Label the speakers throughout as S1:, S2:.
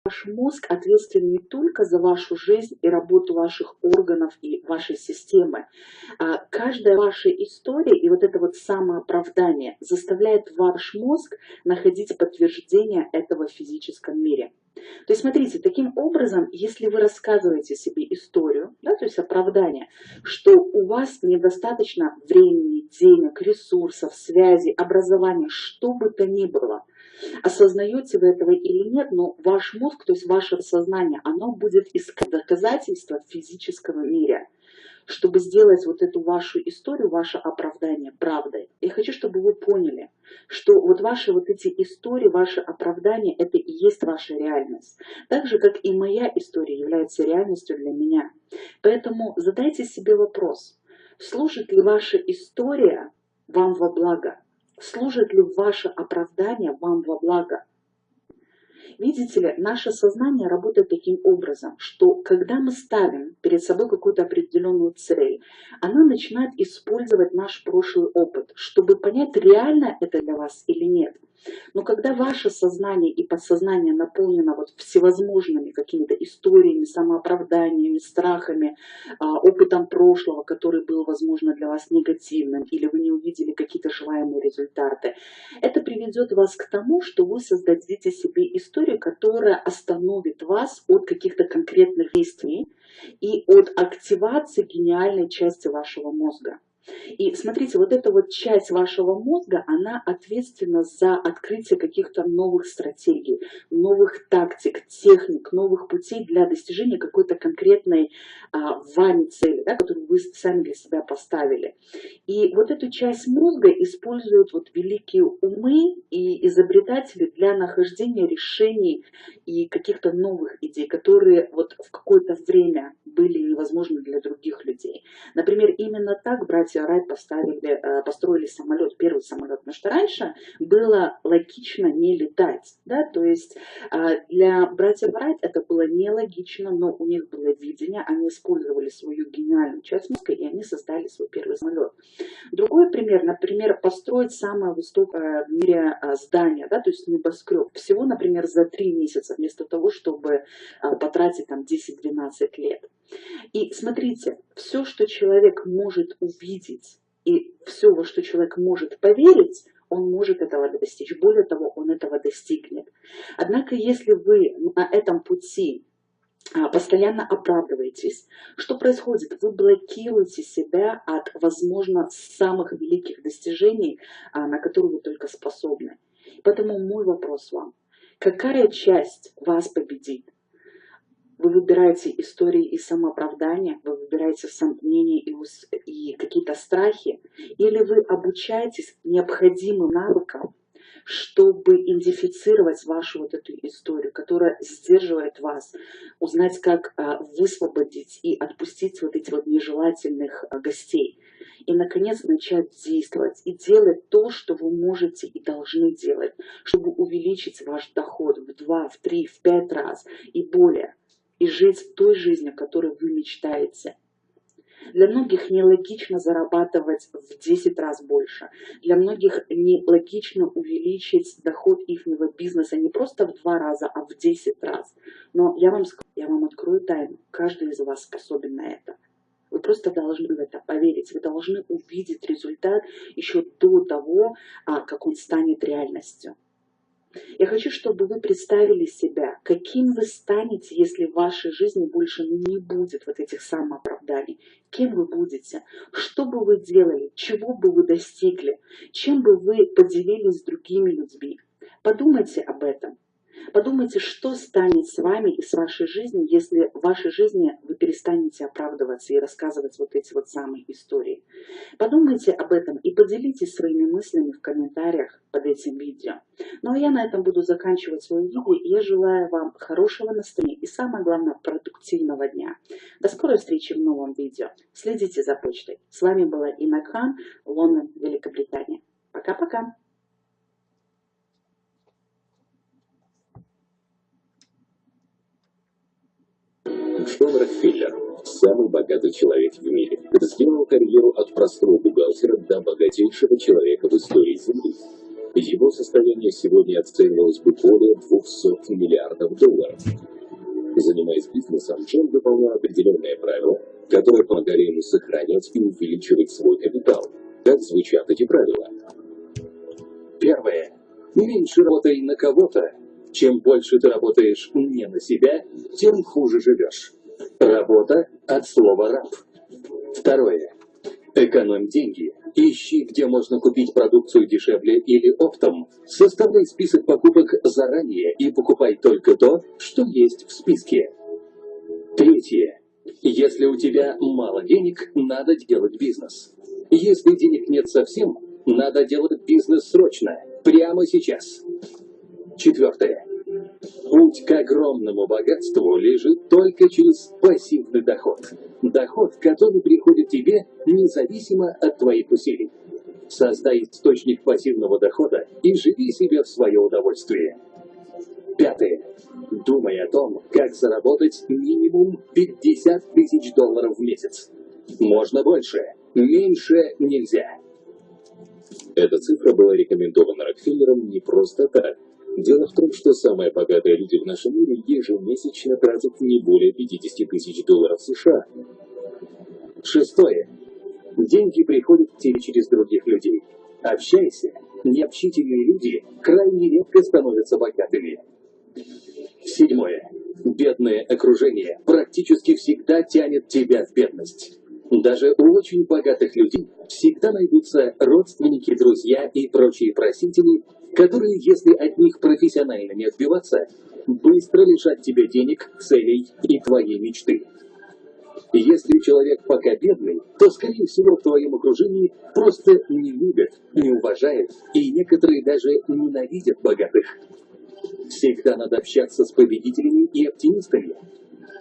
S1: Ваш мозг ответственен не только за вашу жизнь и работу ваших органов и вашей системы. Каждая ваша история и вот это вот самооправдание заставляет ваш мозг находить подтверждение этого в физическом мире. То есть, смотрите, таким образом, если вы рассказываете себе историю, да, то есть оправдание, что у вас недостаточно времени, денег, ресурсов, связей, образования, что бы то ни было, осознаете вы этого или нет, но ваш мозг, то есть ваше сознание, оно будет искать доказательства в физическом мире, чтобы сделать вот эту вашу историю, ваше оправдание правдой. Я хочу, чтобы вы поняли, что вот ваши вот эти истории, ваши оправдания, это и есть ваша реальность. Так же, как и моя история является реальностью для меня. Поэтому задайте себе вопрос, служит ли ваша история вам во благо? Служит ли ваше оправдание вам во благо? Видите ли, наше сознание работает таким образом, что когда мы ставим перед собой какую-то определенную цель, она начинает использовать наш прошлый опыт, чтобы понять, реально это для вас или нет. Но когда ваше сознание и подсознание наполнено вот всевозможными какими-то историями, самооправданиями, страхами, опытом прошлого, который был, возможно, для вас негативным, или вы не увидели какие-то желаемые результаты, это приведет вас к тому, что вы создадите себе историю, которая остановит вас от каких-то конкретных действий и от активации гениальной части вашего мозга. И смотрите, вот эта вот часть вашего мозга, она ответственна за открытие каких-то новых стратегий, новых тактик, техник, новых путей для достижения какой-то конкретной вами цели, да, которую вы сами для себя поставили. И вот эту часть мозга используют вот великие умы и изобретатели для нахождения решений и каких-то новых идей, которые вот в какое-то время были невозможны для других людей. Например, именно так братья Райт построили самолет, первый самолет, потому что раньше было логично не летать, да, то есть для братьев Райт это было нелогично, но у них было видение, они использовали свою гениальную часть мозга, и они создали свой первый самолет. Другой пример, например, построить самое высокое в мире здание, да, то есть небоскреб, всего, например, за 3 месяца, вместо того, чтобы потратить там 10-12 лет. И смотрите, все, что человек может увидеть, и все, во что человек может поверить, он может этого достичь. Более того, он этого достигнет. Однако, если вы на этом пути постоянно оправдываетесь, что происходит? Вы блокируете себя от, возможно, самых великих достижений, на которые вы только способны. Поэтому мой вопрос вам. Какая часть вас победит? Вы выбираете истории и самооправдания, вы выбираете сомнения и какие-то страхи, или вы обучаетесь необходимым навыкам, чтобы идентифицировать вашу вот эту историю, которая сдерживает вас, узнать, как высвободить и отпустить вот этих вот нежелательных гостей. И, наконец, начать действовать и делать то, что вы можете и должны делать, чтобы увеличить ваш доход в 2, в 3, в 5 раз и более. И жить той жизнью, о которой вы мечтаете. Для многих нелогично зарабатывать в 10 раз больше. Для многих нелогично увеличить доход их бизнеса не просто в 2 раза, а в 10 раз. Но я вам открою тайну. Каждый из вас способен на это. Вы просто должны в это поверить. Вы должны увидеть результат еще до того, как он станет реальностью. Я хочу, чтобы вы представили себя, каким вы станете, если в вашей жизни больше не будет вот этих самооправданий. Кем вы будете? Что бы вы делали? Чего бы вы достигли? Чем бы вы поделились с другими людьми? Подумайте об этом. Подумайте, что станет с вами и с вашей жизнью, если в вашей жизни вы перестанете оправдываться и рассказывать вот эти вот самые истории. Подумайте об этом и поделитесь своими мыслями в комментариях под этим видео. Ну а я на этом буду заканчивать свое видео, и я желаю вам хорошего настроения и, самое главное, продуктивного дня. До скорой встречи в новом видео. Следите за почтой. С вами была Елена, Лондон, Великобритания. Пока-пока.
S2: Джон Рокфеллер, самый богатый человек в мире, сделал карьеру от простого бухгалтера до богатейшего человека в истории Земли. Его состояние сегодня оценивалось бы более 200 миллиардов долларов. Занимаясь бизнесом, Джон выполнял определенные правила, которые помогали ему сохранять и увеличивать свой капитал. Как звучат эти правила? Первое. Меньше работай на кого-то. Чем больше ты работаешь не на себя, тем хуже живешь. Работа от слова «раб». Второе. Экономь деньги. Ищи, где можно купить продукцию дешевле или оптом. Составляй список покупок заранее и покупай только то, что есть в списке. Третье. Если у тебя мало денег, надо делать бизнес. Если денег нет совсем, надо делать бизнес срочно, прямо сейчас. Четвертое. Путь к огромному богатству лежит только через пассивный доход. Доход, который приходит тебе независимо от твоих усилий. Создай источник пассивного дохода и живи себе в свое удовольствие. Пятое. Думай о том, как заработать минимум 50 тысяч долларов в месяц. Можно больше, меньше нельзя. Эта цифра была рекомендована Рокфеллером не просто так. Дело в том, что самые богатые люди в нашем мире ежемесячно тратят не более 50 тысяч долларов США. Шестое. Деньги приходят к тебе через других людей. Общайся. Необщительные люди крайне редко становятся богатыми. Седьмое. Бедное окружение практически всегда тянет тебя в бедность. Даже у очень богатых людей всегда найдутся родственники, друзья и прочие просители, которые, если от них профессионально не отбиваться, быстро лишат тебя денег, целей и твоей мечты. Если человек пока бедный, то, скорее всего, в твоем окружении просто не любят, не уважают, и некоторые даже ненавидят богатых. Всегда надо общаться с победителями и оптимистами.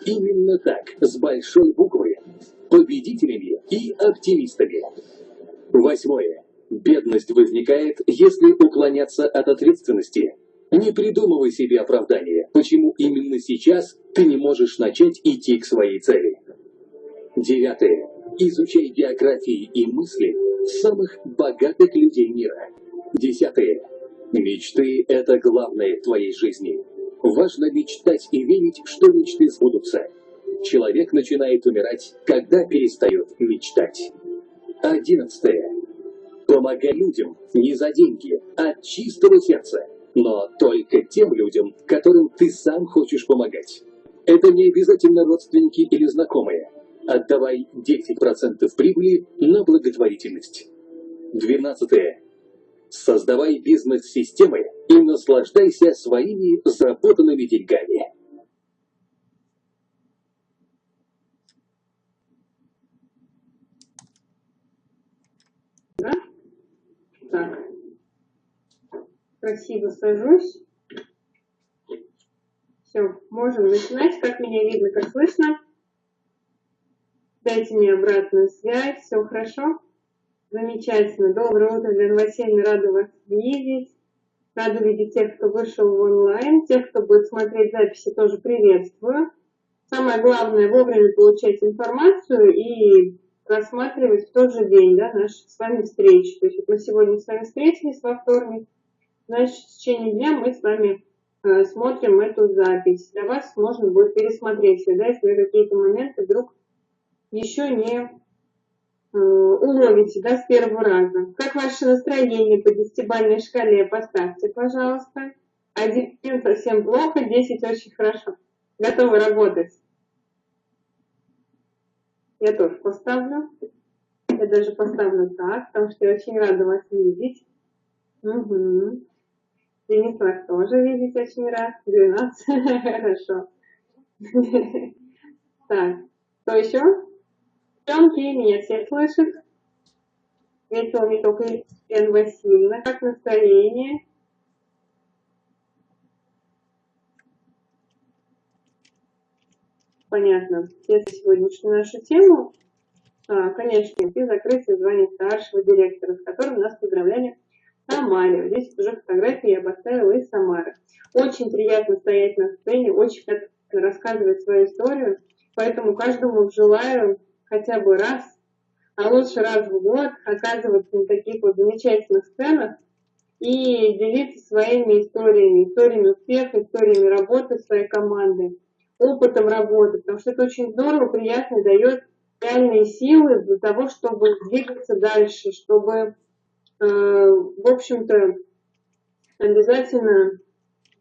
S2: Именно так, с большой буквы. Победителями и оптимистами. Восьмое. Бедность возникает, если уклоняться от ответственности. Не придумывай себе оправдания, почему именно сейчас ты не можешь начать идти к своей цели. Девятое. Изучай биографии и мысли самых богатых людей мира. Десятое. Мечты – это главное в твоей жизни. Важно мечтать и верить, что мечты сбудутся. Человек начинает умирать, когда перестает мечтать. 11. Помогай людям не за деньги, а от чистого сердца, но только тем людям, которым ты сам хочешь помогать. Это не обязательно родственники или знакомые. Отдавай 10% прибыли на благотворительность. 12. Создавай бизнес-системы и наслаждайся своими заработанными деньгами.
S3: Да? Так. Красиво сажусь. Все, можем начинать. Как меня видно, как слышно? Дайте мне обратную связь. Все хорошо? Замечательно. Доброе утро, Елена Васильевна. Рада вас видеть. Рада видеть тех, кто вышел в онлайн. Тех, кто будет смотреть записи, тоже приветствую. Самое главное, вовремя получать информацию и рассматривать в тот же день, да, наши с вами встречи. То есть вот мы сегодня с вами встретились во вторник, значит, в течение дня мы с вами смотрим эту запись. Для вас можно будет пересмотреть, да, если вы какие-то моменты вдруг еще не уловите, да, с первого раза. Как ваше настроение по 10-бальной шкале? Поставьте, пожалуйста. 1 совсем плохо, 10 очень хорошо. Готовы работать? Я тоже поставлю. Я даже поставлю так, потому что я очень рада вас видеть. Угу. Денис вас тоже видеть очень рад. 12. Хорошо. Так, кто еще? Тёмки, меня все слышат. Весело не только Елена Васильевна. Как настроение? Понятно. Если сегодняшнюю нашу тему, конечно, и закрытие звания старшего директора, с которым нас поздравляли в Самаре. Вот здесь уже фотографии я поставила из Самары. Очень приятно стоять на сцене, очень приятно рассказывать свою историю, поэтому каждому желаю хотя бы раз, а лучше раз в год оказываться на таких вот замечательных сценах и делиться своими историями, историями успеха, историями работы своей команды, опытом работы, потому что это очень здорово, приятно, дает реальные силы для того, чтобы двигаться дальше, чтобы, в общем-то, обязательно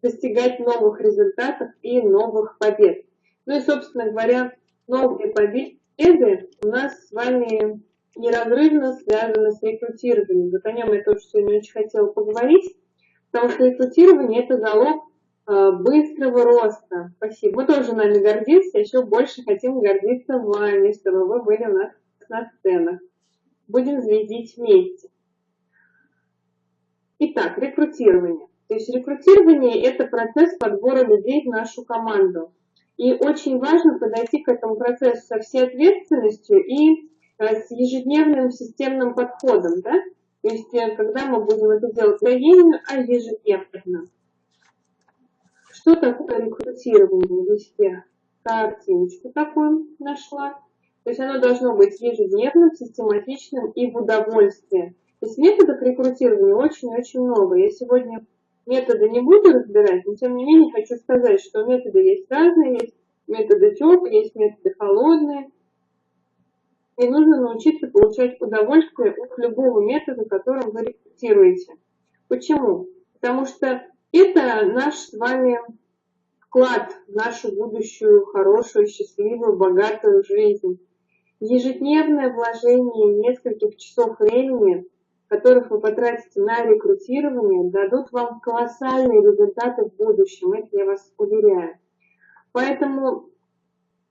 S3: достигать новых результатов и новых побед. Ну и, собственно говоря, новые победы у нас с вами неразрывно связаны с рекрутированием. Вот о нем я тоже сегодня очень хотела поговорить, потому что рекрутирование – это залог быстрого роста. Спасибо. Мы тоже нами гордимся, еще больше хотим гордиться вами, чтобы вы были у нас на сценах. Будем звездить вместе. Итак, рекрутирование. То есть рекрутирование – это процесс подбора людей в нашу команду. И очень важно подойти к этому процессу со всей ответственностью и с ежедневным системным подходом. Да? То есть когда мы будем это делать не ежедневно, а ежедневно. Что такое рекрутирование? Здесь я картиночку такую нашла. То есть оно должно быть ежедневным, систематичным и в удовольствие. То есть методов рекрутирования очень-очень много. Я сегодня методы не буду разбирать, но тем не менее хочу сказать, что методы есть разные, есть методы теплые, есть методы холодные. И нужно научиться получать удовольствие от любого метода, которым вы рекрутируете. Почему? Потому что это наш с вами вклад в нашу будущую, хорошую, счастливую, богатую жизнь. Ежедневное вложение нескольких часов времени, которых вы потратите на рекрутирование, дадут вам колоссальные результаты в будущем, это я вас уверяю. Поэтому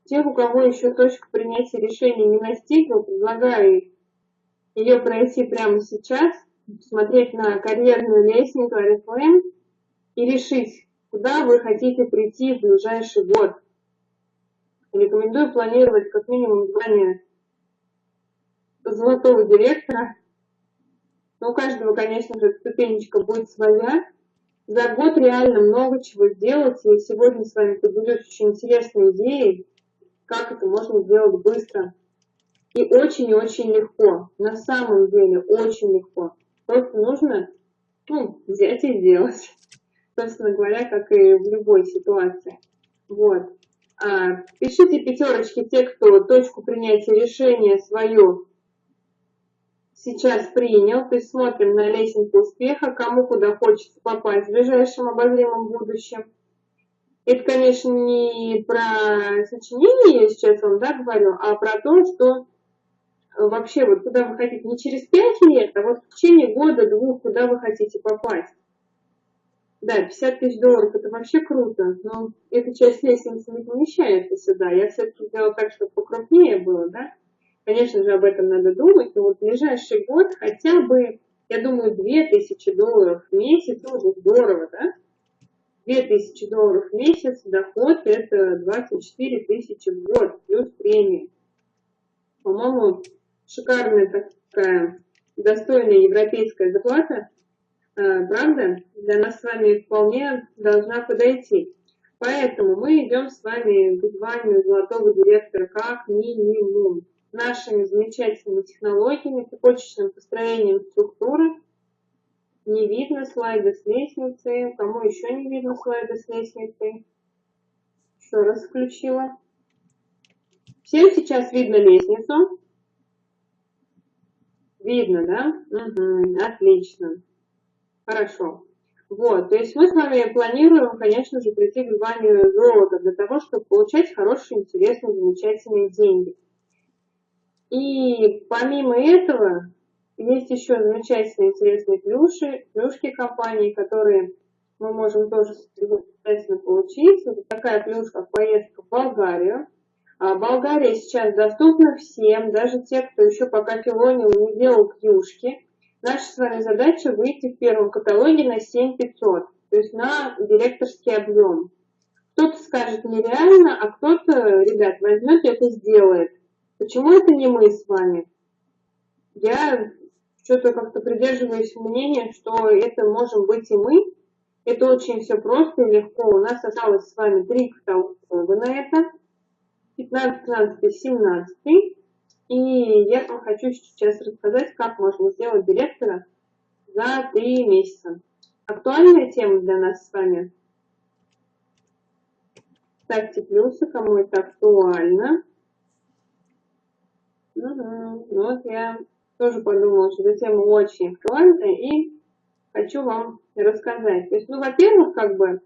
S3: тех, у кого еще точка принятия решений не настигла, предлагаю ее пройти прямо сейчас, посмотреть на карьерную лестницу Oriflame и решить, куда вы хотите прийти в ближайший год. Рекомендую планировать как минимум звание золотого директора. Но у каждого, конечно же, ступенечка будет своя. За год реально много чего сделать. И сегодня с вами поделюсь очень интересной идеей, как это можно сделать быстро. И очень легко. На самом деле очень легко. Просто нужно взять и сделать. Собственно говоря, как и в любой ситуации. Вот. Пишите пятерочки те, кто точку принятия решения свою сейчас принял. То есть смотрим на лестницу успеха, кому куда хочется попасть в ближайшем обозримом будущем. Это, конечно, не про сочинение я сейчас вам говорю, а про то, что вообще вот куда вы хотите не через 5 лет, а вот в течение года-двух, куда вы хотите попасть. Да, 50 тысяч долларов это вообще круто, но эта часть лестницы не помещается сюда. Я все-таки сделала так, чтобы покрупнее было, да. Конечно же, об этом надо думать, но вот в ближайший год хотя бы, я думаю, 2000 долларов в месяц, тоже здорово, да? 2000 долларов в месяц, доход это 24 тысячи в год, плюс премия. По-моему, шикарная такая, достойная европейская зарплата. Правда, для нас с вами вполне должна подойти. Поэтому мы идем с вами к званию золотого директора как минимум. Нашими замечательными технологиями, цепочечным построением структуры. Не видно слайда с лестницей. Кому еще не видно слайда с лестницей? Еще раз включила. Всем сейчас видно лестницу? Видно, да? Угу, отлично. Хорошо. Вот, то есть мы с вами планируем, конечно же, прийти к званию золота для того, чтобы получать хорошие, интересные, замечательные деньги. И помимо этого, есть еще замечательные, интересные плюшки компании, которые мы можем тоже обязательно получить. Это такая плюшка поездка в Болгарию. Болгария сейчас доступна всем, даже те, кто еще пока филонил и не делал плюшки. Наша с вами задача выйти в первом каталоге на 7500, то есть на директорский объем. Кто-то скажет нереально, а кто-то, ребят, возьмет и это сделает. Почему это не мы с вами? Я что-то как-то придерживаюсь мнения, что это можем быть и мы. Это очень все просто и легко. У нас осталось с вами 3 каталога на это. 15, 15, 17. И я вам хочу сейчас рассказать, как можно сделать директора за 3 месяца. Актуальная тема для нас с вами? Ставьте плюсы, кому это актуально. Вот я тоже подумала, что эта тема очень актуальна и хочу вам рассказать. То есть, ну, во-первых, как бы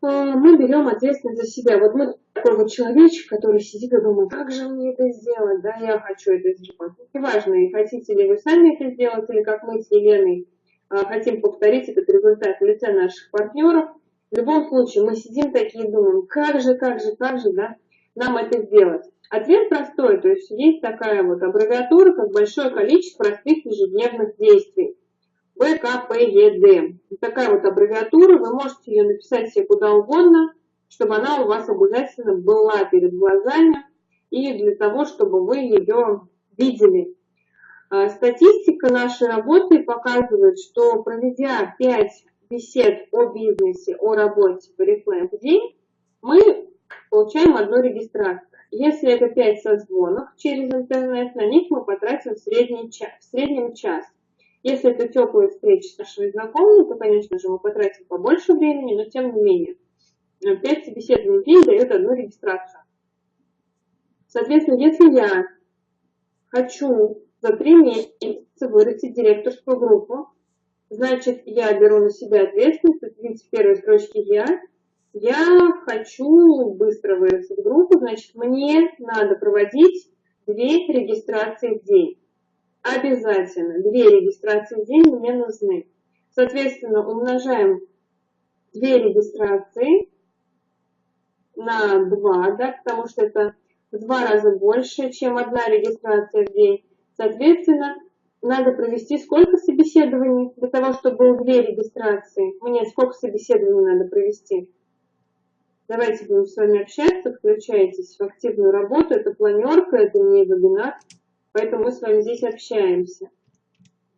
S3: мы берем ответственность за себя. Вот мы такой вот человечек, который сидит и думает, как же мне это сделать? Да, я хочу это сделать. Неважно, и хотите ли вы сами это сделать, или как мы с Еленой хотим повторить этот результат в лице наших партнеров. В любом случае, мы сидим такие и думаем, как же, да, нам это сделать. Ответ простой, то есть есть такая вот аббревиатура, как большое количество простых ежедневных действий. БКПЕД. Такая вот аббревиатура, вы можете ее написать себе куда угодно, чтобы она у вас обязательно была перед глазами и для того, чтобы вы ее видели. Статистика нашей работы показывает, что проведя 5 бесед о бизнесе, о работе по рекламе в день, мы получаем одну регистрацию. Если это 5 созвонов через интернет, на них мы потратим в среднем час. Если это теплые встречи с нашими знакомыми, то, конечно же, мы потратим побольше времени, но тем не менее. 5 собеседований в день дает одну регистрацию. Соответственно, если я хочу за 3 месяца вырастить директорскую группу, значит, я беру на себя ответственность, видите, в первой строчке я хочу быстро вырастить группу, значит, мне надо проводить 2 регистрации в день. Обязательно 2 регистрации в день мне нужны. Соответственно, умножаем 2 регистрации на 2, да, потому что это в 2 раза больше, чем 1 регистрация в день. Соответственно, надо провести сколько собеседований для того, чтобы было 2 регистрации? Мне сколько собеседований надо провести? Давайте будем с вами общаться, включайтесь в активную работу. Это планерка, это не вебинар, поэтому мы с вами здесь общаемся.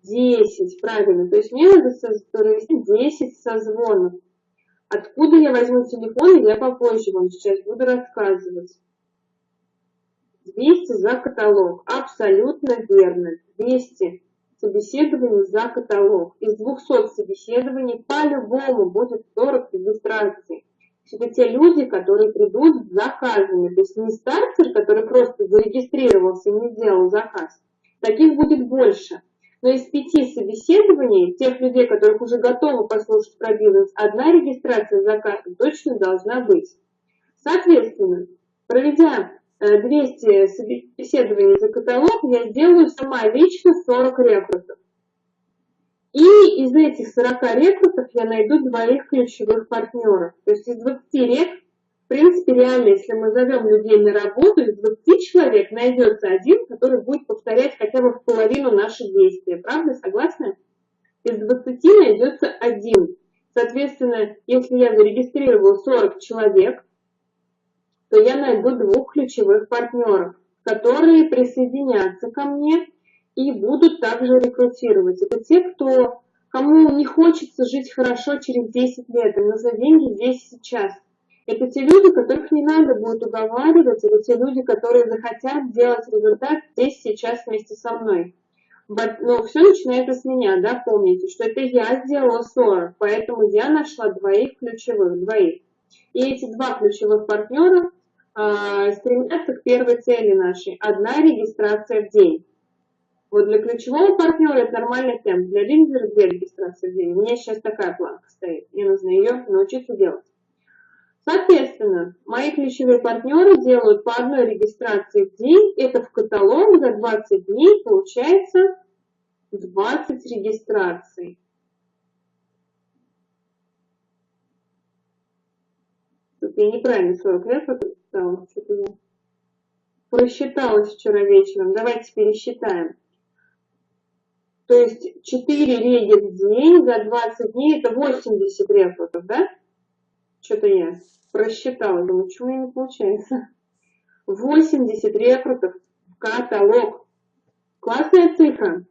S3: 10, правильно. То есть мне надо провести 10 созвонов. Откуда я возьму телефон, я попозже вам сейчас буду рассказывать. 200 за каталог. Абсолютно верно. 200 собеседований за каталог. Из 200 собеседований по-любому будет 40 регистраций. Это те люди, которые придут с заказами. То есть не стартер, который просто зарегистрировался и не сделал заказ. Таких будет больше. Но из 5 собеседований, тех людей, которых уже готовы послушать про бизнес, 1 регистрация заказа точно должна быть. Соответственно, проведя 200 собеседований за каталог, я сделаю сама лично 40 рекрутов. И из этих 40 рекрутов я найду 2 ключевых партнеров. То есть из 20 рек, в принципе, реально, если мы зовем людей на работу, из 20 человек найдется 1, который будет повторять хотя бы в половину наши действия. Правда? Согласны? Из 20 найдется 1. Соответственно, если я зарегистрировала 40 человек, то я найду 2 ключевых партнеров, которые присоединятся ко мне и будут также рекрутировать. Это те, кому не хочется жить хорошо через 10 лет, им нужны деньги здесь и сейчас. Это те люди, которых не надо будет уговаривать, это те люди, которые захотят делать результат здесь, сейчас вместе со мной. Но все начинается с меня, да, помните, что это я сделала 40, поэтому я нашла 2 ключевых, 2. И эти 2 ключевых партнера стремятся к первой цели нашей, 1 регистрация в день. Вот для ключевого партнера это нормальный темп, для лидера 2 регистрации в день. У меня сейчас такая планка стоит, мне нужно ее научиться делать. Соответственно, мои ключевые партнеры делают по 1 регистрации в день, это в каталог за 20 дней получается 20 регистраций. Тут я неправильно 40 рекрутов стала, что-то я просчиталась вчера вечером. Давайте пересчитаем. То есть 4 реги в день за 20 дней это 80 рекрутов, да? Что-то я просчитала, думаю, почему у меня не получается. 80 рекрутов в каталог. Классная цифра?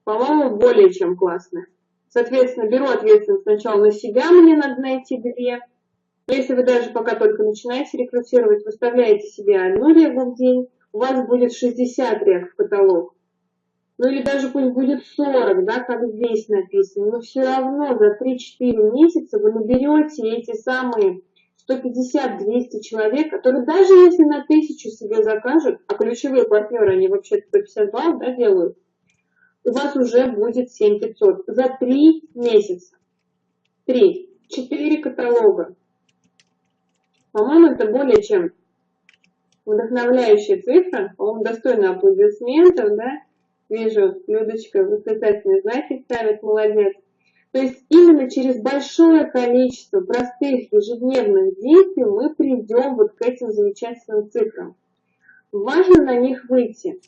S3: По-моему, более чем классная. Соответственно, беру ответственность сначала на себя, мне надо найти 2. Но если вы даже пока только начинаете рекрутировать, выставляете себе 1 регу в день, у вас будет 60 рег в каталог. ну или даже пусть будет 40, да, как здесь написано, но все равно за 3-4 месяца вы наберете эти самые 150-200 человек, которые даже если на 1000 себе закажут, а ключевые партнеры, они вообще 150 баллов, да, делают, у вас уже будет 7500 за 3 месяца. 4 каталога. По-моему, это более чем вдохновляющая цифра, по-моему, достойна аплодисментов, да? Вижу, Людочка восклицательные знаки ставит, молодец. То есть именно через большое количество простых ежедневных действий мы придем вот к этим замечательным цифрам. Важно на них выйти.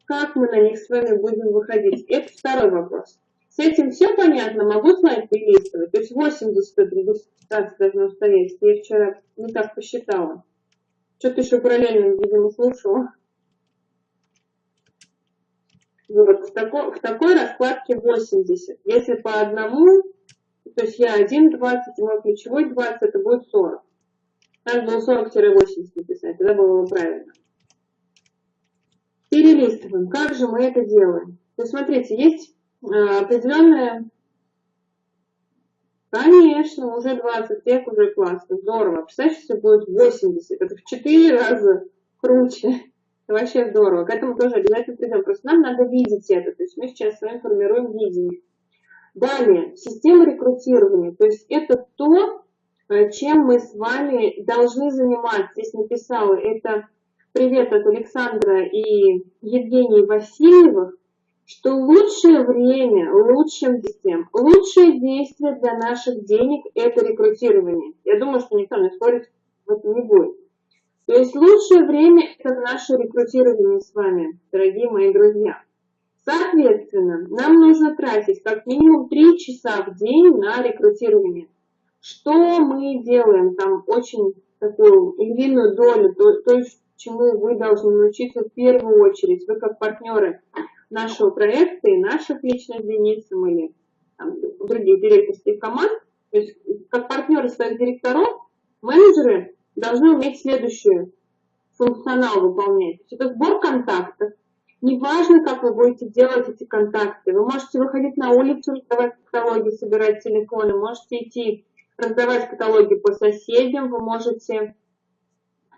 S3: Как мы на них с вами будем выходить? Это второй вопрос. С этим все понятно? Могу слайд перелистывать? То есть 80 регистраций должно стоять. Я вчера не так посчитала. Что-то еще параллельно, видимо, слушала. Вот, в такой раскладке 80. Если по одному, то есть я 1, 20, мой ключевой 20, это будет 40. Надо было 40-80 написать, тогда было бы правильно. Перелистываем. Как же мы это делаем? То есть, смотрите, есть определенная... Конечно, уже 20 лет, уже классно, здорово. Представляете, если будет 80, это в 4 раза круче. Это вообще здорово. К этому тоже обязательно придем. Просто нам надо видеть это. То есть мы сейчас с вами формируем видение. Далее, система рекрутирования. То есть это то, чем мы с вами должны заниматься. Здесь написала, это привет от Александра и Евгении Васильевых, что лучшее время, лучшее действие для наших денег – это рекрутирование. Я думаю, что никто не спорит, в этом не будет. То есть лучшее время – это наше рекрутирование с вами, дорогие мои друзья. Соответственно, нам нужно тратить как минимум 3 часа в день на рекрутирование. Что мы делаем? Там очень такую львиную долю, то, чему вы должны научиться в первую очередь. Вы как партнеры нашего проекта и наших личных единиц или там, других директорских команд, то есть как партнеры своих директоров, менеджеры должны уметь следующую функционал выполнять. То есть это сбор контактов. Неважно, как вы будете делать эти контакты. Вы можете выходить на улицу, раздавать каталоги, собирать телефоны, можете идти раздавать каталоги по соседям, вы можете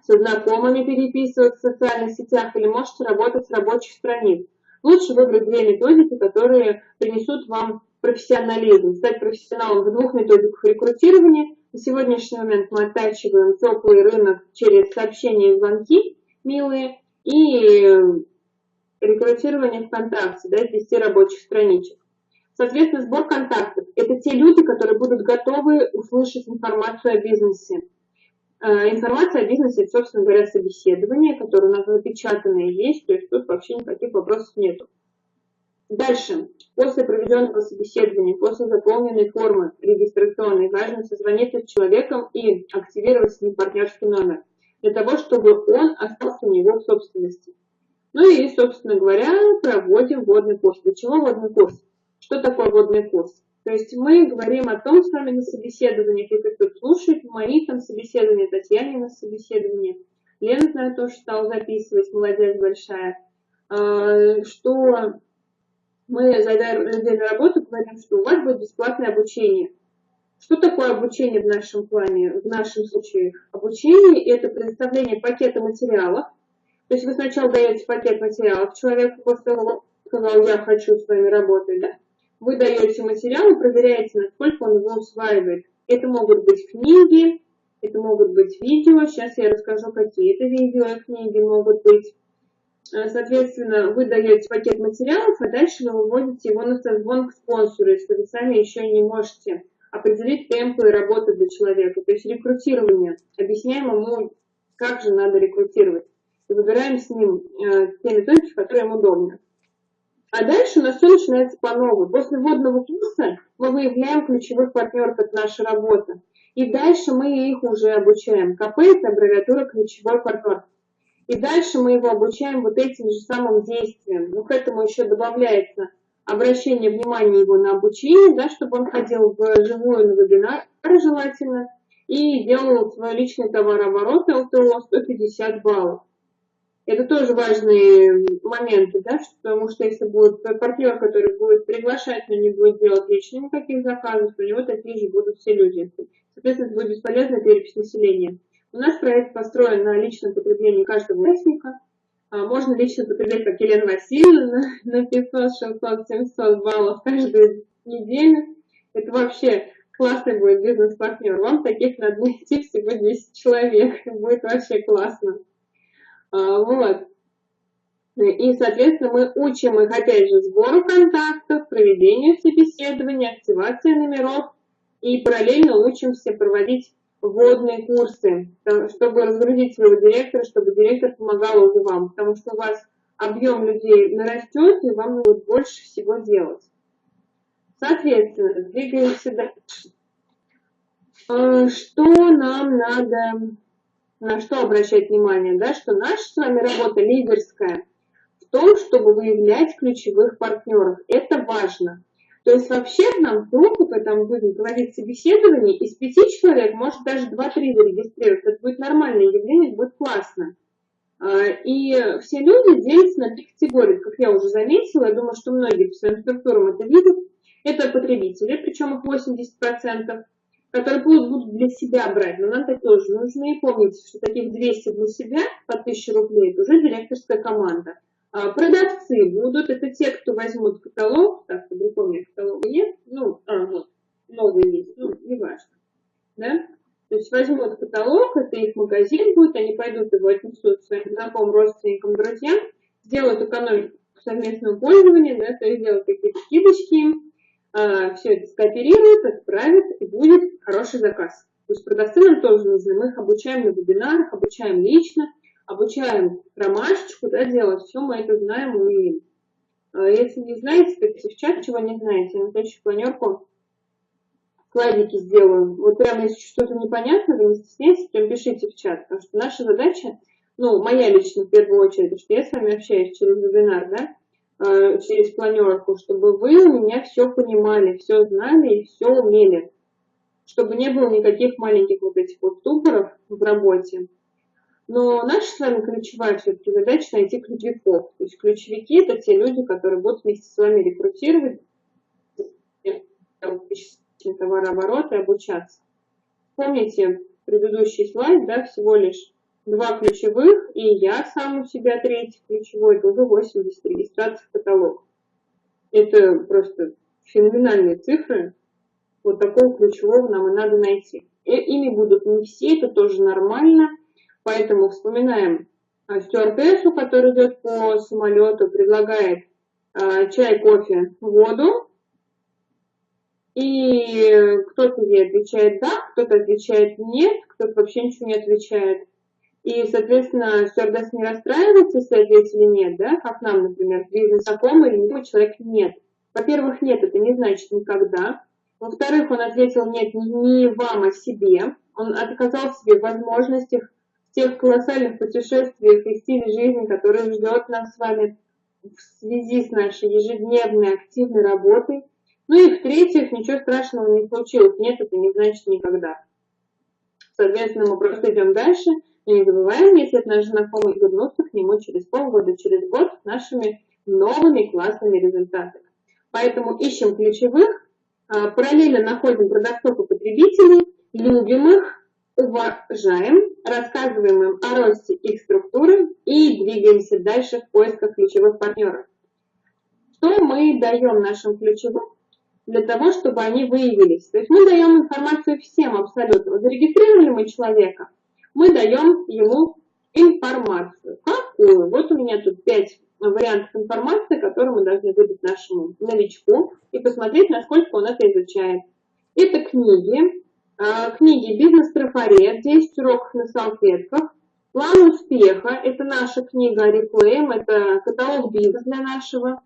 S3: со знакомыми переписываться в социальных сетях или можете работать с рабочих страниц. Лучше выбрать 2 методики, которые принесут вам профессионализм. Стать профессионалом в 2 методиках рекрутирования. На сегодняшний момент мы оттачиваем теплый рынок через сообщения и звонки милые и рекрутирование ВКонтакте, да, 10 рабочих страничек. Соответственно, сбор контактов – это те люди, которые будут готовы услышать информацию о бизнесе. Информация о бизнесе – это, собственно говоря, собеседование, которое у нас запечатанное есть, то есть тут вообще никаких вопросов нету. Дальше, после проведенного собеседования, после заполненной формы регистрационной, важно созвониться с человеком и активировать с ним партнерский номер, для того, чтобы он остался у него в собственности. Ну и, собственно говоря, проводим вводный курс. Для чего вводный курс? Что такое вводный курс? То есть мы говорим о том с вами на собеседованиях, если кто-то слушает мои там собеседования, Татьяне на собеседовании, Лена, знаю, тоже стала записывать, молодец большая, что мы, зайдя людей на работу, говорим, что у вас будет бесплатное обучение. Что такое обучение в нашем плане, в нашем случае? Обучение – это предоставление пакета материалов. То есть вы сначала даете пакет материалов человеку, после того, как сказал, я хочу с вами работать, да? Вы даете материалы, проверяете, насколько он его усваивает. Это могут быть книги, это могут быть видео. Сейчас я расскажу, какие это видео и книги могут быть. Соответственно, вы даете пакет материалов, а дальше вы выводите его на созвон к спонсору, если вы сами еще не можете определить темпы работы для человека. То есть рекрутирование. Объясняем ему, как же надо рекрутировать. И выбираем с ним те методики, которые ему удобны. А дальше у нас все начинается по новой. После вводного курса мы выявляем ключевых партнеров, это наша работа. И дальше мы их уже обучаем. КП – это аббревиатура ключевой партнер. И дальше мы его обучаем вот этим же самым действиям. Ну, к этому еще добавляется обращение внимания его на обучение, да, чтобы он ходил в живую на вебинар, желательно, и делал свой личный товарооборот ЛТО 150 баллов. Это тоже важные моменты, да, потому что если будет партнер, который будет приглашать, но не будет делать лично никаких заказов, то у него такие же будут все люди. Соответственно, это будет бесполезная перепись населения. У нас проект построен на личном потреблении каждого участника. Можно лично потреблять, как Елена Васильевна, на 500, 600, 700 баллов каждую неделю. Это вообще классный будет бизнес-партнер. Вам таких надо найти всего 10 человек. Будет вообще классно. Вот. И, соответственно, мы учим их, опять же, сбору контактов, проведению собеседования, активации номеров. И параллельно учимся проводить вводные курсы, чтобы разгрузить своего директора, чтобы директор помогал уже вам. Потому что у вас объем людей нарастет, и вам нужно больше всего делать. Соответственно, двигаемся дальше. Что нам надо, на что обращать внимание, да, что наша с вами работа лидерская в том, чтобы выявлять ключевых партнеров. Это важно. То есть вообще нам в группу, когда мы будем проводить собеседование, из 5 человек может даже 2-3 зарегистрироваться. Это будет нормальное явление, это будет классно. И все люди делятся на 3 категории, как я уже заметила, я думаю, что многие по своим структурам это видят. Это потребители, причем их 80%, которые будут для себя брать, но нам это тоже нужно. И помните, что таких 200 для себя по 1000 рублей, это уже директорская команда. Продавцы будут, это те, кто возьмут каталог, так, я не помню, каталога нет, вот, новый есть, не важно, да? То есть возьмут каталог, это их магазин будет, они пойдут его отнесут своим знакомым, родственникам, друзьям, сделают экономику совместного пользования, да, то есть сделают какие-то скидочки им, все это скооперируют, отправят, и будет хороший заказ. То есть продавцы нам тоже нужны, мы их обучаем на вебинарах, обучаем лично, обучаем ромашечку, да, делать, все мы это знаем, умеем. Если не знаете, пишите в чат, чего не знаете, на следующую планерку слайдики сделаю. Вот прямо если что-то непонятно, вы не стесняйтесь, прям пишите в чат, потому что наша задача, моя лично в первую очередь, что я с вами общаюсь через вебинар, да, через планерку, чтобы вы у меня все понимали, все знали и все умели, чтобы не было никаких маленьких вот этих вот ступоров в работе. Но наша с вами ключевая все-таки задача найти ключевиков. То есть ключевики – это те люди, которые будут вместе с вами рекрутировать, товарооборот и обучаться. Помните предыдущий слайд, да, всего лишь 2 ключевых, и я сам у себя 3-й ключевой, это уже 80 регистраций в каталог. Это просто феноменальные цифры. Вот такого ключевого нам и надо найти. Ими будут не все, это тоже нормально. Поэтому вспоминаем стюардессу, которая идет по самолету, предлагает чай, кофе, воду. И кто-то ей отвечает «да», кто-то отвечает «нет», кто-то вообще ничего не отвечает. И, соответственно, стюардесса не расстраивается, если ответили «нет», да, как нам, например, бизнес-знакомый или любой человек «нет». Во-первых, «нет» — это не значит «никогда». Во-вторых, он ответил «нет» не вам, а себе. Он отказал себе в возможностях, в тех колоссальных путешествиях и стиле жизни, который ждет нас с вами в связи с нашей ежедневной активной работой. И в-третьих, ничего страшного не случилось. Нет, это не значит никогда. Соответственно, мы просто идем дальше. И не забываем, если это наш знакомый, вернуться к нему через полгода, через год с нашими новыми классными результатами. Поэтому ищем ключевых, параллельно находим продавцов и потребителей, любим их, уважаем, рассказываем им о росте их структуры и двигаемся дальше в поисках ключевых партнеров. Что мы даем нашим ключевым для того, чтобы они выявились? То есть мы даем информацию всем абсолютно. Зарегистрировали мы человека, мы даем ему информацию. Какую? Вот у меня тут 5 вариантов информации, которые мы должны выдать нашему новичку и посмотреть, насколько он это изучает. Это книги. Книги «Бизнес-трафарет», 10 уроков на салфетках, «План успеха» – это наша книга «Реклейм», это каталог бизнеса для нашего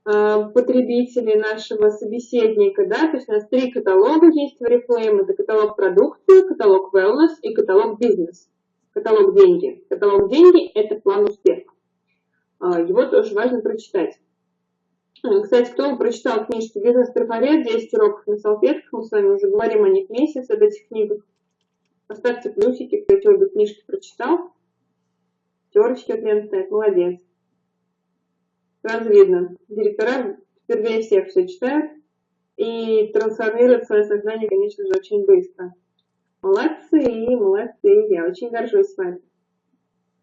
S3: потребителя, нашего собеседника, да, то есть у нас 3 каталога есть в Реклейм, это каталог продукции, каталог wellness и каталог бизнес, каталог деньги. Каталог деньги – это план успеха. Его тоже важно прочитать. Кстати, кто прочитал книжку «Бизнес-трафарет», 10 уроков на салфетках, мы с вами уже говорим о них месяц, об этих книгах. Поставьте плюсики, кто эти обе книжки прочитал. 5 прям ставит, молодец. Сразу видно, директора впервые всех все читают и трансформируют свое сознание, конечно же, очень быстро. Молодцы, молодцы, я очень горжусь с вами.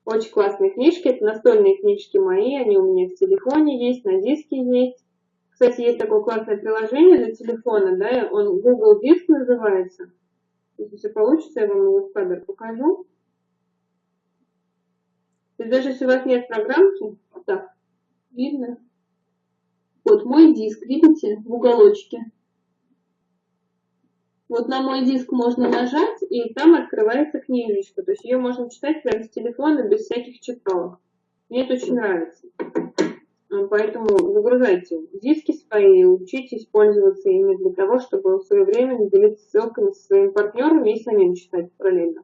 S3: Очень классные книжки, это настольные книжки мои, они у меня в телефоне есть, на диске есть. Кстати, есть такое классное приложение для телефона, да, он Google Диск называется. Если все получится, я вам его в кадр покажу. То есть даже если у вас нет программки, вот так, видно? Вот мой диск, видите, в уголочке. Вот на мой диск можно нажать, и там открывается книжечка. То есть ее можно читать прямо с телефона, без всяких читалок. Мне это очень нравится. Поэтому загружайте диски свои, учитесь пользоваться ими для того, чтобы в свое время не делиться ссылками со своими партнерами и самим читать параллельно.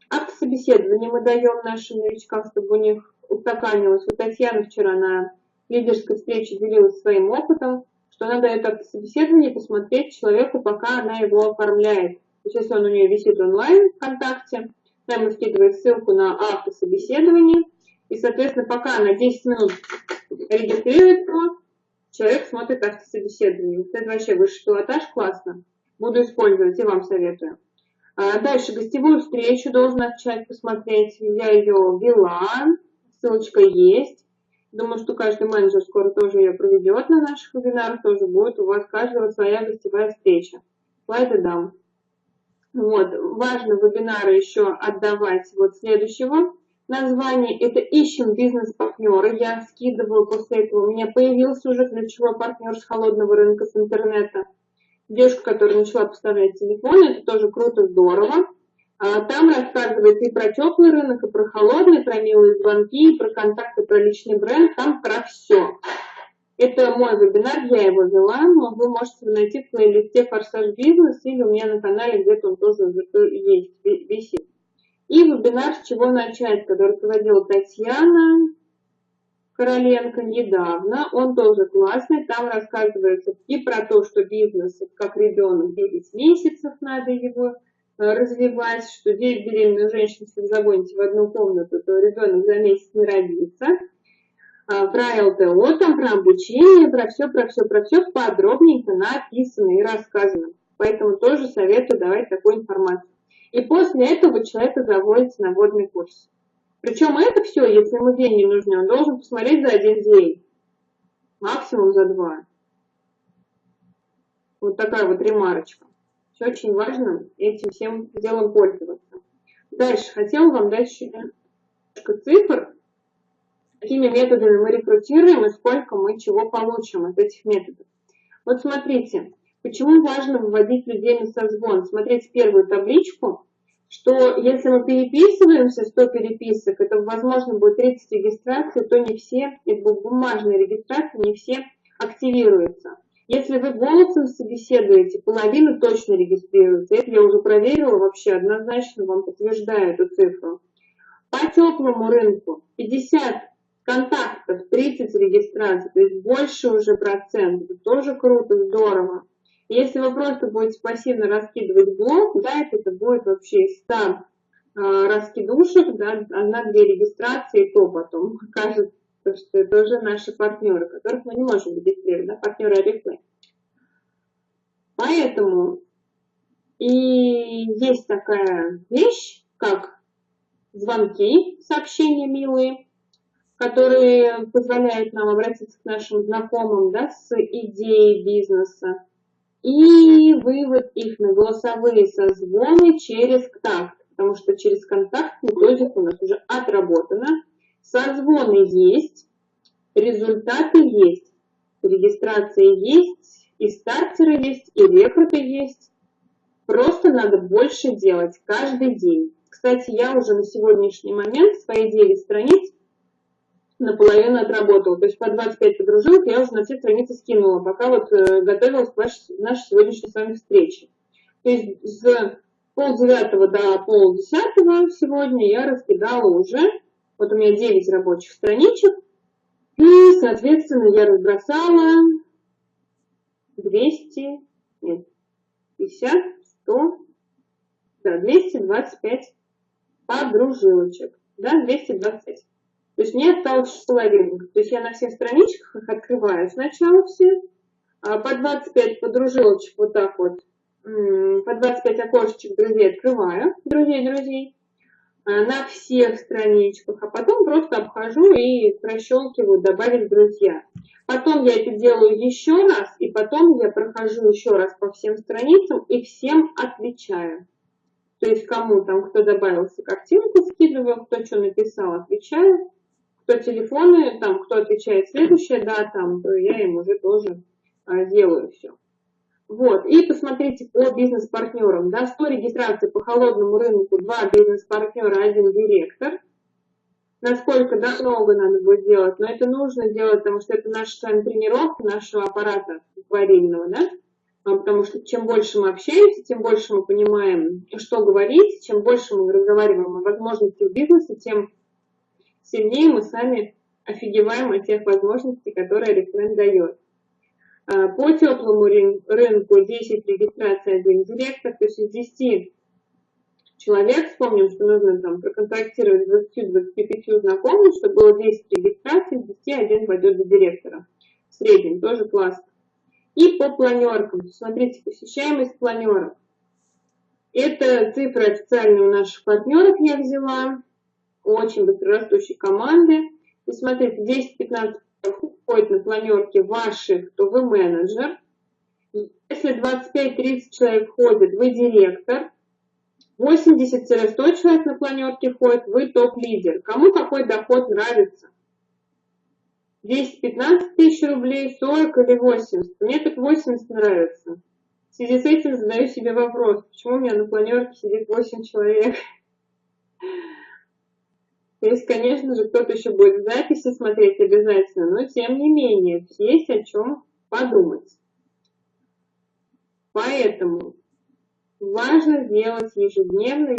S3: Автособеседование мы даем нашим новичкам, чтобы у них устаканилось. Вот Татьяна вчера на лидерской встрече делилась своим опытом, что она дает автособеседование посмотреть человеку, пока она его оформляет. То есть если он у нее висит онлайн ВКонтакте, она ему скидывает ссылку на автособеседование, и, соответственно, пока она 10 минут регистрирует его, человек смотрит автособеседование. Это вообще высший пилотаж, классно. Буду использовать и вам советую. Дальше гостевую встречу должен начать посмотреть. Я ее вела, ссылочка есть. Думаю, что каждый менеджер скоро тоже ее проведет на наших вебинарах, тоже будет у вас каждого своя гостевая встреча. Слайды дам. Вот. Важно вебинары еще отдавать вот следующего названия. Это «Ищем бизнес-партнера». Я скидываю после этого. У меня появился уже ключевой партнер с холодного рынка, с интернета. Девушка, которая начала поставлять телефоны, это тоже круто, здорово. Там рассказывается и про теплый рынок, и про холодный, про милые звонки, и про контакты, про личный бренд, там про все. Это мой вебинар, я его вела, но вы можете найти в плейлисте «Форсаж бизнес» или у меня на канале где-то он тоже есть, висит. И вебинар «С чего начать», который проводила Татьяна Короленко недавно, он тоже классный, там рассказывается и про то, что бизнес, как ребенок, 9 месяцев надо его развивать, что 9 беременных женщин, если вы загоните в одну комнату, то ребенок за месяц не родится, про ЛТО, там, про обучение, про все подробненько написано и рассказано. Поэтому тоже советую давать такую информацию. И после этого вы человека заводите на водный курс. Причем это все, если ему день не нужен, он должен посмотреть за 1 день, максимум за 2. Вот такая вот ремарочка. Все очень важно этим всем делом пользоваться. Дальше, хотела вам дать еще немножко цифр, какими методами мы рекрутируем и сколько мы чего получим от этих методов. Вот смотрите, почему важно выводить людей на созвон. Смотрите первую табличку, что если мы переписываемся, 100 переписок, это, возможно, будет 30 регистраций, то не все, это бумажные регистрации, не все активируются. Если вы голосом собеседуете, половина точно регистрируется. Это я уже проверила, вообще однозначно вам подтверждаю эту цифру. По теплому рынку 50 контактов, 30 регистраций, то есть больше уже процентов. Это тоже круто, здорово. Если вы просто будете пассивно раскидывать блок, да, это будет вообще из 100 раскидушек, да, 1-2 регистрации, то потом кажется, что это уже наши партнеры, которых мы не можем регистрировать, да, партнеры Oriflame. Поэтому и есть такая вещь, как звонки, сообщения милые, которые позволяют нам обратиться к нашим знакомым, да, с идеей бизнеса, и вывод их на голосовые созвоны через контакт, потому что через контакт методика у нас уже отработана, созвоны есть, результаты есть, регистрация есть, и стартеры есть, и рекруты есть. Просто надо больше делать каждый день. Кстати, я уже на сегодняшний момент свои 9 страниц наполовину отработала. То есть по 25 подружилок я уже на все страницы скинула, пока вот готовилась к нашей сегодняшней с вами встрече. То есть с 8:30 до 9:30 сегодня я раскидала уже, вот у меня 9 рабочих страничек, и, соответственно, я разбросала 200, нет, 50, 100, да, 225 подружилочек, да, 225. То есть не отталкиваюсь половинок. То есть я на всех страничках их открываю сначала все, по 25 подружилочек вот так вот, по 25 окошечек друзей открываю, друзей, на всех страничках, а потом просто обхожу и прощелкиваю «Добавить друзья». Потом я это делаю еще раз, и потом я прохожу еще раз по всем страницам и всем отвечаю. То есть кому там, кто добавился, картинку скидываю, кто что написал, отвечаю. Кто телефоны, там, кто отвечает следующее, да, там, то я им уже тоже делаю все. Вот, и посмотрите по бизнес-партнерам, да, 100 регистраций по холодному рынку, 2 бизнес-партнера, 1 директор. Насколько, да, много надо будет делать, но это нужно делать, потому что это наша с вами тренировка нашего аппарата акварельного, да, потому что чем больше мы общаемся, тем больше мы понимаем, что говорить, чем больше мы разговариваем о возможностях бизнеса, тем сильнее мы сами офигеваем от тех возможностей, которые референт дает. По теплому рынку 10 регистраций, 1 директор, то есть из 10 человек, вспомним, что нужно там проконтактировать 20-25 знакомых, чтобы было 10 регистраций, из 10 1 пойдет до директора. В среднем тоже классно. И по планеркам, смотрите, посещаемость планеров. Это цифры официальные у наших партнеров я взяла, очень быстрорастущей команды. И смотрите, 10-15 входит на планерки ваших, то вы менеджер. Если 25-30 человек входит, вы директор. 80-100 человек на планерке входит, вы топ-лидер. Кому какой доход нравится? 10-15 тысяч рублей, 40 или 80? Мне так 80 нравится. В связи с этим задаю себе вопрос, почему у меня на планерке сидит 8 человек? То есть, конечно же, кто-то еще будет в записи смотреть обязательно, но тем не менее, есть о чем подумать. Поэтому важно делать ежедневно.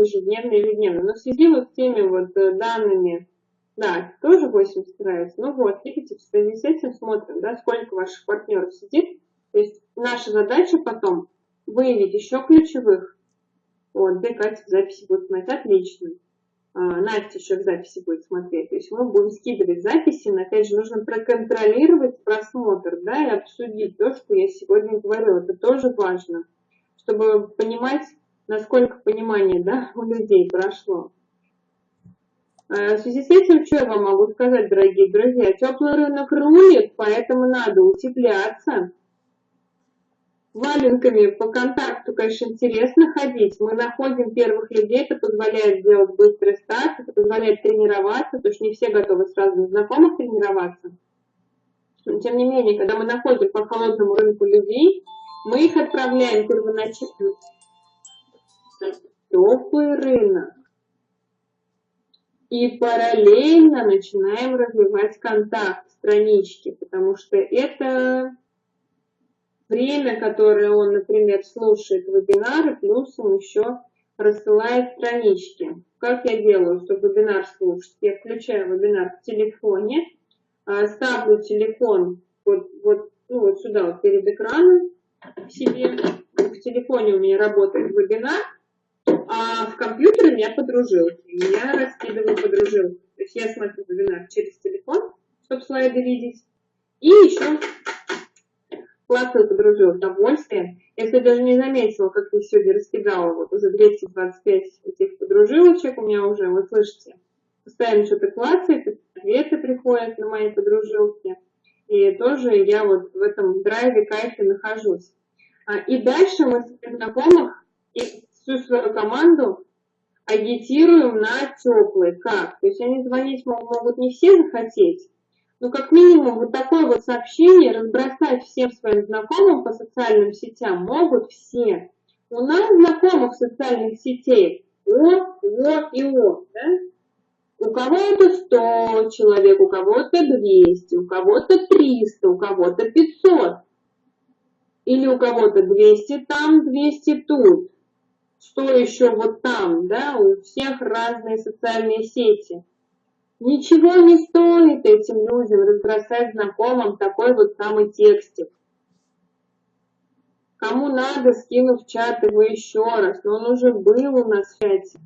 S3: Но в связи вот с теми вот данными, да, тоже 80 нравится, ну вот, видите, в связи с этим смотрим, да, сколько ваших партнеров сидит. То есть наша задача потом выявить еще ключевых. Вот, где Катя в записи будет смотреть, отлично. Настя еще в записи будет смотреть. То есть мы будем скидывать записи, но опять же нужно проконтролировать просмотр, да, и обсудить то, что я сегодня говорила. Это тоже важно, чтобы понимать, насколько понимание, да, у людей прошло. В связи с этим, что я вам могу сказать, дорогие друзья? Теплый рынок рулит, поэтому надо утепляться. Валенками по контакту, конечно, интересно ходить. Мы находим первых людей, это позволяет сделать быстрый старт, это позволяет тренироваться, потому что не все готовы сразу на знакомых тренироваться. Но, тем не менее, когда мы находим по холодному рынку людей, мы их отправляем первоначально в теплый рынок. И параллельно начинаем развивать контакт, странички, потому что это время, которое он, например, слушает вебинары, плюс он еще рассылает странички. Как я делаю, чтобы вебинар слушать? Я включаю вебинар в телефоне, ставлю телефон вот сюда, вот перед экраном себе. В телефоне у меня работает вебинар, а в компьютере у меня подружилки. Я раскидываю подружилки. То есть я смотрю вебинар через телефон, чтобы слайды видеть. И еще классную подружилась, удовольствие. Если даже не заметила, как я сегодня раскидала вот уже 225 этих подружилочек, у меня уже, вот слышите, постоянно что-то клацает, ответы приходят на мои подружилки. И тоже я вот в этом драйве, кайфе нахожусь. И дальше мы своих знакомых и всю свою команду агитируем на теплый. Как? То есть они звонить могут не все захотеть, но как минимум вот такое вот сообщение разбросать всем своим знакомым по социальным сетям могут все. У нас знакомых в социальных сетей да? У кого-то 100 человек, у кого-то 200, у кого-то 300, у кого-то 500. Или у кого-то 200 там, 200 тут. Что еще вот там, да? У всех разные социальные сети. Ничего не стоит этим людям разбросать знакомым такой вот самый текстик. Кому надо, скину в чат его еще раз, но он уже был у нас в чате.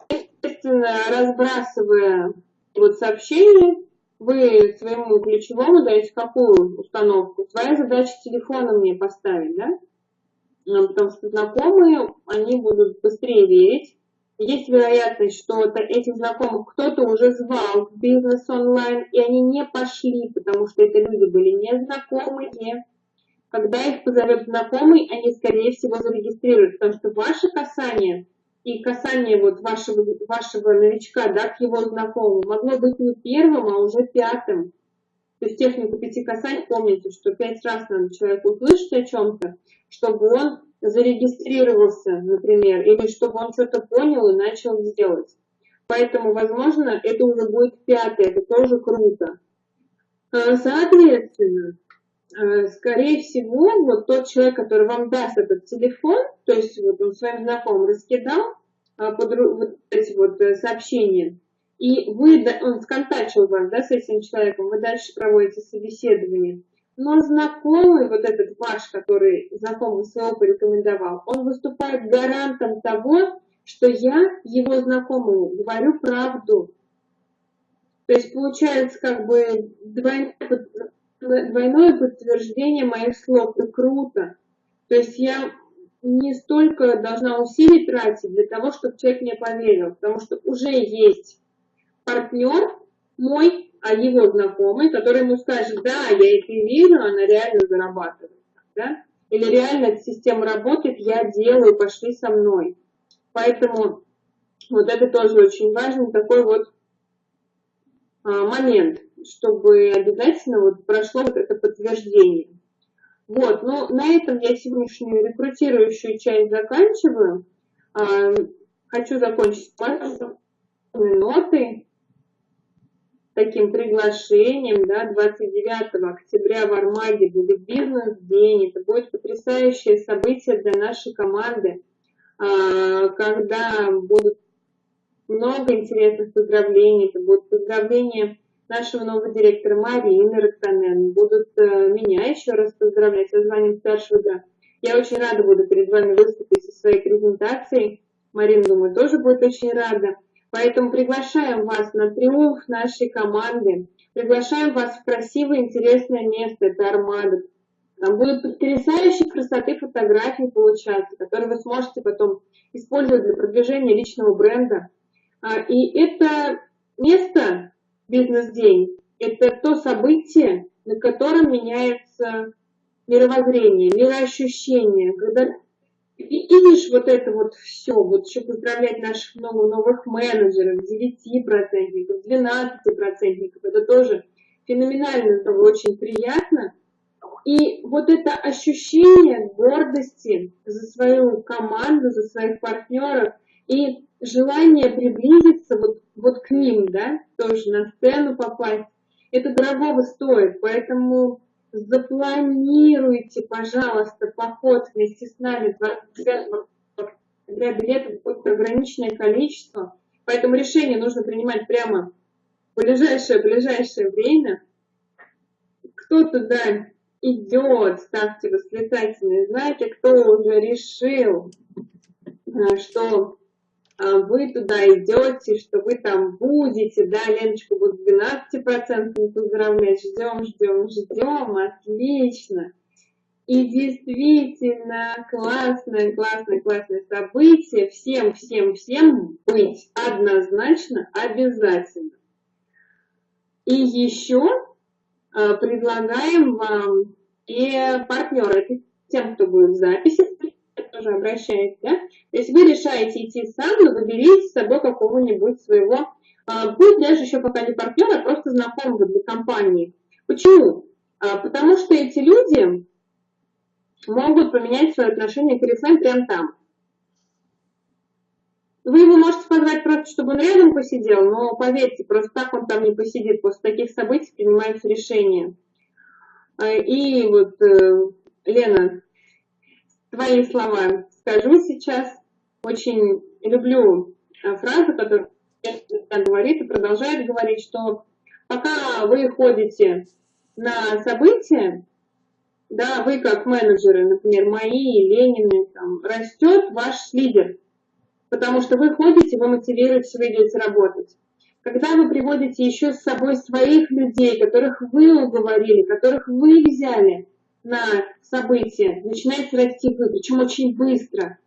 S3: Естественно, разбрасывая вот сообщение, вы своему ключевому даете какую установку? Твоя задача телефона мне поставить, да? Потому что знакомые, они будут быстрее верить. Есть вероятность, что этих знакомых кто-то уже звал в бизнес онлайн, и они не пошли, потому что это люди были незнакомые. Когда их позовет знакомый, они, скорее всего, зарегистрируют, потому что ваше касание и касание вот вашего новичка, да, к его знакомому могло быть не первым, а уже пятым. То есть технику 5 касаний, помните, что 5 раз надо человеку услышать о чем-то, чтобы он зарегистрировался, например, или чтобы он что-то понял и начал делать. Поэтому, возможно, это уже будет 5-е, это тоже круто. Соответственно, скорее всего, вот тот человек, который вам даст этот телефон, то есть вот он своим знакомым раскидал вот эти вот сообщения, и он сконтачил вас, да, с этим человеком, вы дальше проводите собеседование. Но знакомый, вот этот ваш, который знакомый своего порекомендовал, он выступает гарантом того, что я его знакомому говорю правду. То есть получается как бы двойное подтверждение моих слов. Это круто. То есть я не столько должна усилий тратить для того, чтобы человек мне поверил, потому что уже есть партнер мой, а его знакомый, который ему скажет, да, я это вижу, она реально зарабатывает, да? Или реально эта система работает, я делаю, пошли со мной. Поэтому вот это тоже очень важный такой вот момент, чтобы обязательно вот прошло вот это подтверждение. Вот, ну на этом я сегодняшнюю рекрутирующую часть заканчиваю. Хочу закончить нотой, таким приглашением, да, 29 октября в Армаде будет бизнес-день. Это будет потрясающее событие для нашей команды, когда будут много интересных поздравлений. Это будут поздравления нашего нового директора Марины Роктанен. Будут меня еще раз поздравлять со званием старшего. Да. Я очень рада буду перед вами выступить со своей презентацией. Марина, думаю, тоже будет очень рада. Поэтому приглашаем вас на триумф нашей команды. Приглашаем вас в красивое, интересное место. Это Армада. Там будут потрясающие красоты фотографии получаться, которые вы сможете потом использовать для продвижения личного бренда. И это место, бизнес-день, это то событие, на котором меняется мировоззрение, мироощущение. Когда ты видишь вот это вот все, вот еще поздравлять наших новых менеджеров, 9%, 12%, это тоже феноменально, очень приятно. И вот это ощущение гордости за свою команду, за своих партнеров и желание приблизиться вот к ним, да, тоже на сцену попасть, это дорогого стоит, поэтому запланируйте, пожалуйста, поход вместе с нами 25 октября, билетов будет ограниченное количество, поэтому решение нужно принимать прямо в ближайшее время. Кто туда идет, ставьте восклицательные знаки, кто уже решил, что вы туда идете, что вы там будете, да, Леночку будут 12% поздравлять, ждем, отлично. И действительно классное событие, всем быть однозначно обязательно. И еще предлагаем вам и партнеры, это тем, кто будет в записи, тоже обращаюсь, да? То есть вы решаете идти сам, но вы берите с собой какого-нибудь своего, пусть даже еще пока не партнера, а просто знакомого для компании. Почему? Потому что эти люди могут поменять свое отношение к Oriflame прямо там. Вы его можете позвать просто, чтобы он рядом посидел, но поверьте, просто так он там не посидит. После таких событий принимаются решения. И вот, Лена, твои слова скажу сейчас. Очень люблю фразу, которую Лена говорит и продолжает говорить, что пока вы ходите на события, да, вы как менеджеры, например, мои, Ленины, там, растет ваш лидер, потому что вы ходите, вы мотивируете, вы идете работать. Когда вы приводите еще с собой своих людей, которых вы уговорили, которых вы взяли на событие, начинаете расти вы, причем очень быстро.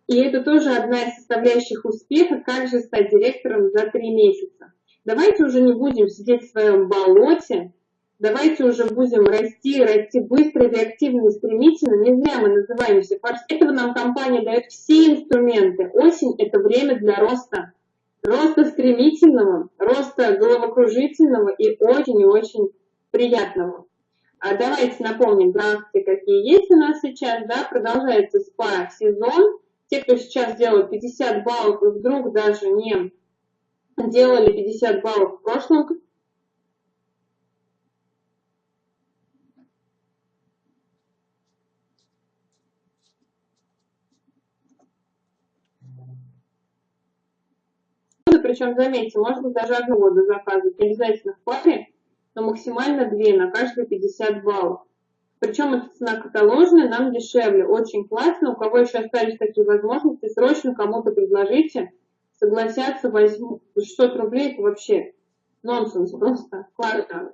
S3: И это тоже одна из составляющих успеха, как же стать директором за 3 месяца. Давайте уже не будем сидеть в своем болоте, давайте уже будем расти быстро, реактивно, стремительно. Не зря мы называемся форс. Этого нам компания дает все инструменты. Осень – это время для роста. Роста стремительного, роста головокружительного и очень приятного. А давайте напомним про акции, какие есть у нас сейчас. Да, продолжается СПА-сезон. Те, кто сейчас делают 50 баллов и вдруг даже не делали 50 баллов в прошлом году, причем, заметьте, можно даже одну воду заказывать, не обязательно в паре, но максимально 2 на каждые 50 баллов. Причем эта цена каталожная, нам дешевле, очень классно. У кого еще остались такие возможности, срочно кому-то предложите, согласятся, возьмут. 600 рублей это вообще нонсенс, просто классно.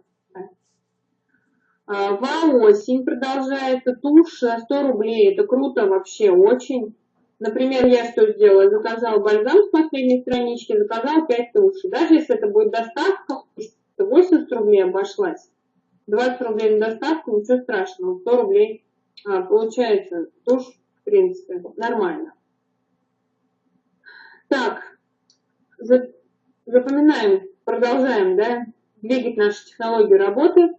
S3: Осень продолжается, тушь 100 рублей, это круто вообще, очень. Например, я что сделала? Заказала бальзам с последней странички, заказала 5 тушей. Даже если это будет доставка, 80 рублей обошлась. 20 рублей на доставку, ничего страшного. 100 рублей получается тушь, в принципе, нормально. Так, запоминаем, продолжаем, да, двигать нашу технологию работы.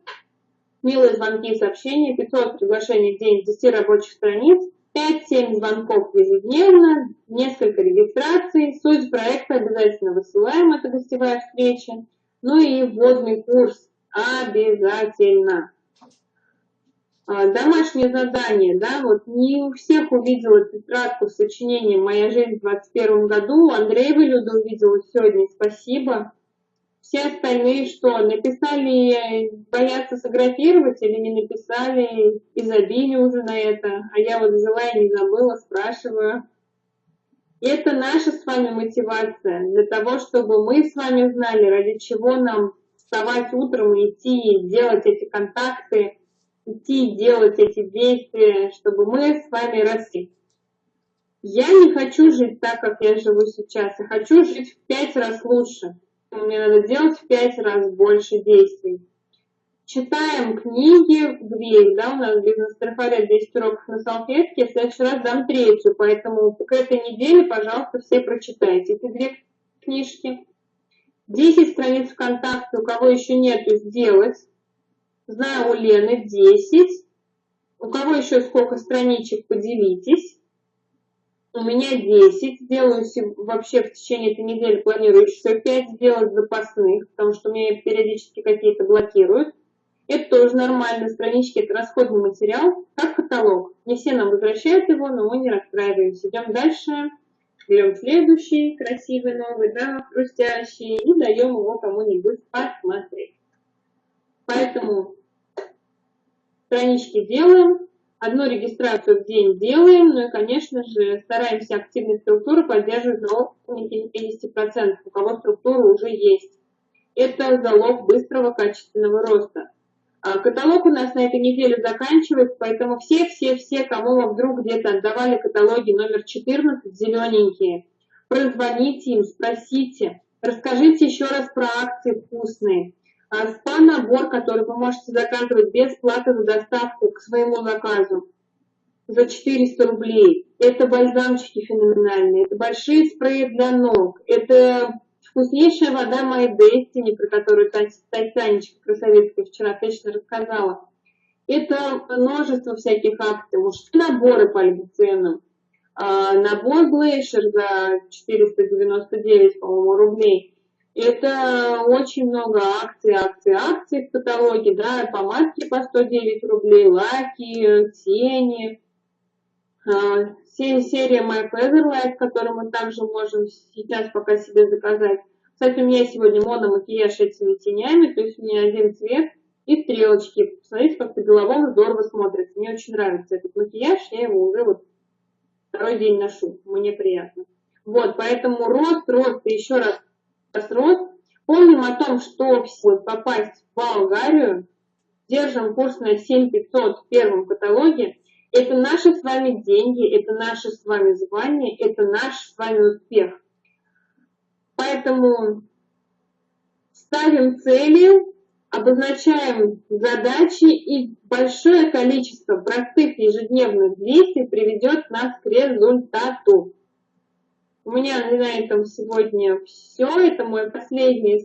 S3: Милые звонки и сообщения, 500 приглашений в день, 10 рабочих страниц, 5-7 звонков ежедневно, несколько регистраций, суть проекта обязательно высылаем, это гостевая встреча, ну и вводный курс обязательно. Домашнее задание, да, вот не у всех увидела тетрадку с сочинением «Моя жизнь в 2021 году», Андрей Валюда увидела сегодня, спасибо. Все остальные что, написали, боятся сфотографировать или не написали, изобилие уже на это, а я вот взяла и не забыла, спрашиваю. Это наша с вами мотивация для того, чтобы мы с вами знали, ради чего нам вставать утром и идти и делать эти контакты, идти и делать эти действия, чтобы мы с вами росли. Я не хочу жить так, как я живу сейчас, я хочу жить в 5 раз лучше. Мне надо делать в 5 раз больше действий. Читаем книги в 2, да, у нас бизнес-трафарет 10 уроков на салфетке, в следующий раз дам 3, поэтому к этой неделе, пожалуйста, все прочитайте эти 2 книжки. 10 страниц ВКонтакте, у кого еще нету, сделать. Знаю, у Лены 10. У кого еще сколько страничек, поделитесь. У меня 10, сделаю вообще в течение этой недели, планирую еще 5 сделать запасных, потому что меня периодически какие-то блокируют. Это тоже нормально, странички это расходный материал, как каталог. Не все нам возвращают его, но мы не расстраиваемся. Идем дальше, берем следующий, красивый новый, да, хрустящий, и даем его кому-нибудь посмотреть. Поэтому странички делаем. Одну регистрацию в день делаем, ну и, конечно же, стараемся активной структуры поддерживать залог 50%, у кого структура уже есть. Это залог быстрого качественного роста. Каталог у нас на этой неделе заканчивается, поэтому все, кому вы вдруг где-то отдавали каталоги номер 14, зелененькие, прозвоните им, спросите, расскажите еще раз про акции вкусные. СПА-набор, который вы можете заказывать без платы за доставку к своему заказу за 400 рублей. Это бальзамчики феноменальные, это большие спреи для ног, это вкуснейшая вода My Destiny, про которую Танечка Красавицкая вчера точно рассказала. Это множество всяких акций, мужские наборы по ценам. Набор Glacier за 499, по-моему, рублей. Это очень много акций в каталоге, да, помадки по 109 рублей, лаки, тени, серия My Feather Light, которую мы также можем сейчас пока себе заказать. Кстати, у меня сегодня мономакияж этими тенями, то есть у меня один цвет и стрелочки. Посмотрите, как по-деловому здорово смотрится. Мне очень нравится этот макияж, я его уже вот 2-й день ношу, мне приятно. Вот, поэтому рост, и еще раз рост. Помним о том, что попасть в Болгарию, держим курс на 7500 в первом каталоге. Это наши с вами деньги, это наши с вами звания, это наш с вами успех. Поэтому ставим цели, обозначаем задачи, и большое количество простых ежедневных действий приведет нас к результату. У меня на этом сегодня все. Это мой последний